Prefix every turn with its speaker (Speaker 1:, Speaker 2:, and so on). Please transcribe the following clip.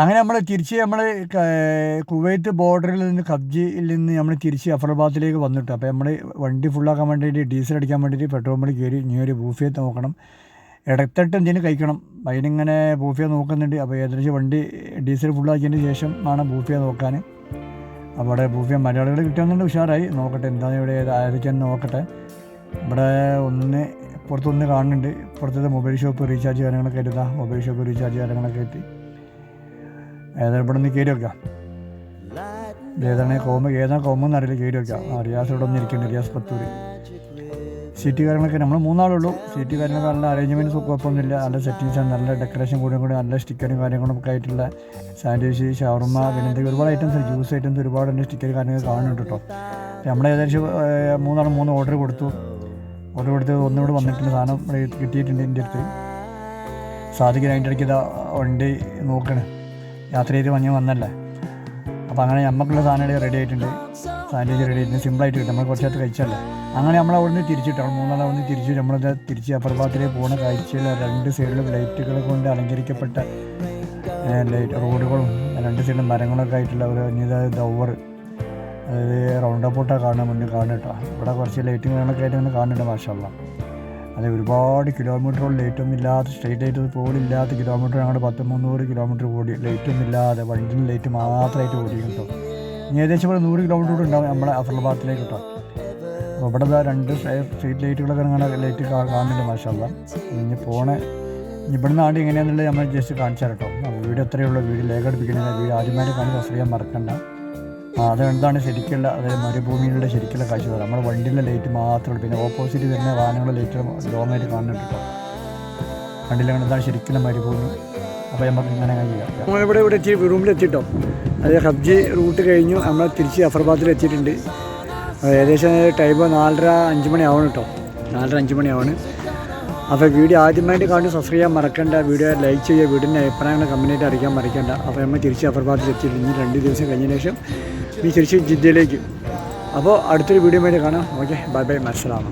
Speaker 1: അങ്ങനെ നമ്മൾ തിരിച്ച് കുവൈറ്റ് ബോർഡറിൽ നിന്ന് കബ്ജിയിൽ നിന്ന് നമ്മൾ തിരിച്ച് അഫ്രബാദിലേക്ക് വന്നിട്ട്. അപ്പോൾ നമ്മൾ വണ്ടി ഫുള്ളാക്കാൻ വേണ്ടിയിട്ട് ഡീസൽ അടിക്കാൻ വേണ്ടിയിട്ട് പെട്രോൾ പമ്പ് കയറി ഇനി ഒരു ബൂഫിയെ നോക്കണം, ഇടത്തട്ട് എന്തെങ്കിലും കഴിക്കണം. അതിനിങ്ങനെ ബൂഫിയെ നോക്കുന്നുണ്ട്. അപ്പോൾ ഏകദേശം വണ്ടി ഡീസൽ ഫുള്ളാക്കിയതിന് ശേഷം ആണ് ബൂഫിയെ നോക്കാൻ. അവിടെ ബൂഫിയ മലയാളികൾ കിട്ടുന്നുണ്ട്, ഉഷാറായി. നോക്കട്ടെ എന്താണ് ഇവിടെ ആരൊക്കെയാണെന്ന് നോക്കട്ടെ. ഇവിടെ പുറത്തൊന്ന് കാണുന്നുണ്ട്. പുറത്തത്തെ മൊബൈൽ ഷോപ്പ് റീചാർജ് കാര്യങ്ങളൊക്കെ ആയിട്ട് മൊബൈൽ ഷോപ്പ് റീചാർജ് കാര്യങ്ങളൊക്കെ ആയിട്ട് ഏതായാലും ഇവിടെ നിന്ന് കയറി വെക്കാം. ഏതാണ് കോമെന്ന് അറിയില്ല, കയറി വെക്കാം. റിയാസ് ഇവിടെ ഒന്ന് ഇരിക്കുന്നുണ്ട്, റിയാസ് പത്തൂർ. സീറ്റ് കാര്യങ്ങളൊക്കെ നമ്മൾ 3 ആളുള്ളൂ. സീറ്റ് കാര്യങ്ങളൊക്കെ നല്ല അറേഞ്ച്മെൻറ്റ്സ് കുഴപ്പമൊന്നുമില്ല, നല്ല സെറ്റിങ്സാണ്, നല്ല ഡെക്കറേഷൻ കൂടി നല്ല സ്റ്റിക്കറും കാര്യങ്ങളും ഒക്കെ ആയിട്ടുള്ള സാൻഡ്വിച്ച്, ഷവർമ, പിന്നെ എന്തെങ്കിലും ഒരുപാട് ഐറ്റംസ്, ജ്യൂസ് ഐറ്റംസ് ഒരുപാട് തന്നെ സ്റ്റിക്കർ കാര്യങ്ങൾ കാണുന്നുണ്ട് കേട്ടോ. നമ്മൾ ഏകദേശം 3 ഓർഡർ കൊടുത്ത് ഒന്നുകൂടെ വന്നിട്ടുണ്ട്. സാധനം കിട്ടിയിട്ടുണ്ട് എൻ്റെ അടുത്ത്. സാധിക്കും അതിൻ്റെ ഇടയ്ക്ക് വണ്ടി നോക്കണേ, യാത്ര ചെയ്ത് വന്നല്ലേ. അപ്പോൾ അങ്ങനെ നമുക്കുള്ള സാധനം റെഡി ആയിട്ടുണ്ട്, സാൻഡ്വിച്ച് റെഡി ആയിട്ടുണ്ട്, സിമ്പിളായിട്ട് കിട്ടും. നമ്മൾ കുറച്ചകത്ത് കഴിച്ചല്ലേ. അങ്ങനെ നമ്മൾ അവിടെ നിന്ന് തിരിച്ചിട്ടാണ് 3 അവിടെ നിന്ന് തിരിച്ചു. നമ്മളത് തിരിച്ച് അഫ്രബാദിലേക്ക് പോകുന്ന കാഴ്ചയിൽ 2 സൈഡിലും ലൈറ്റുകൾ കൊണ്ട് അലങ്കരിക്കപ്പെട്ട റോഡുകളും 2 സൈഡിലും മരങ്ങളൊക്കെ ആയിട്ടുള്ള ഒരു ദൗവർ, അതായത് റൗണ്ട് അബൌട്ടാണ് കാണാൻ മുന്നേ കാണുക. ഇവിടെ കുറച്ച് ലൈറ്റും കാര്യങ്ങളൊക്കെ ആയിട്ട് ഇങ്ങനെ കാണുന്നുണ്ട്. മാഷാഅല്ലാ, അത് ഒരുപാട് കിലോമീറ്ററോളം ലൈറ്റൊന്നും ഇല്ലാത്ത, സ്ട്രെയിറ്റ് ആയിട്ട് പോലില്ലാത്ത കിലോമീറ്റർ, ഞങ്ങളുടെ 100-300 കിലോമീറ്റർ ഓടി, ലൈറ്റൊന്നും ഇല്ലാതെ വണ്ടിയിൽ ലൈറ്റ് മാത്രമായിട്ട് ഓടി കേട്ടോ. ഇനി ഏകദേശം ഇവിടെ 100 കിലോമീറ്റർ കൂടെ ഉണ്ടാവും നമ്മളെ അഫ്രബാദിലേക്ക് കേട്ടോ. അപ്പോൾ ഇവിടെ 2 സ്ട്രീറ്റ് ലൈറ്റുകളൊക്കെ അങ്ങനെ ലൈറ്റ് കാണുന്നുണ്ട്. മാഷാഅല്ലാ, ഇനി ഇവിടുന്ന് ആണ്ട് എങ്ങനെയാണെന്നുള്ളത് നമ്മൾ ജസ്റ്റ് കാണിച്ചാൽ കേട്ടോ. വീഡിയോ എത്രയേ ഉള്ളൂ, വീഡിയോ ലേഖ അടുപ്പിക്കണമെങ്കിൽ വീഡിയോ ആദ്യമായിട്ട് കാണി സബ്സ്ക്രൈബ് മറക്കണ്ട. അതെന്താണ് ശരിക്കുള്ള, അതായത് മരുഭൂമിയിലുള്ള ശരിക്കുള്ള കാഴ്ച. നമ്മുടെ വണ്ടിയിലെ ലൈറ്റ് മാത്രമേ ഉള്ളൂ, പിന്നെ ഓപ്പോസിറ്റ് വരുന്ന വാഹനങ്ങളുടെ ലൈറ്റ് ലോങ്ങായിട്ട് കാണുന്നുണ്ട് കേട്ടോ. വണ്ടിയിലെ എന്താണ് ശരിക്കുള്ള മരുഭൂമി. അപ്പോൾ നമുക്ക് ഇങ്ങനെ ചെയ്യാം. നമ്മളിവിടെ എത്തി, റൂമിലെത്തിട്ടോ. അത് ഹബ്ജി റൂട്ട് കഴിഞ്ഞു, നമ്മൾ തിരിച്ച് അഫ്രബാദിൽ എത്തിയിട്ടുണ്ട്. ഏകദേശം ടൈം 4:30-5 മണി ആവണം കേട്ടോ. 4:30-5 മണി ആവണം. അപ്പോൾ വീഡിയോ ആദ്യമായിട്ട് കണ്ട് സബ്സ്ക്രൈബ് ചെയ്യാൻ മറക്കണ്ട, വീഡിയോ ലൈക്ക് ചെയ്യുക, വീടിൻ്റെ അഭിപ്രായങ്ങൾ കമൻറ്റായിട്ട് അറിയിക്കാൻ മറക്കണ്ട. അപ്പോൾ നമ്മൾ തിരിച്ച് അഫ്രബാദിൽ എത്തിയിട്ടുണ്ട്. ഇനി 2 ദിവസം കഴിഞ്ഞ ശേഷം തിരിച്ച് ജിദ്ദയിലേക്ക്. അപ്പോൾ അടുത്തൊരു വീഡിയോ ആയിട്ട് കാണാം. ഓക്കെ, ബൈ ബൈ, അസ്സലാമു.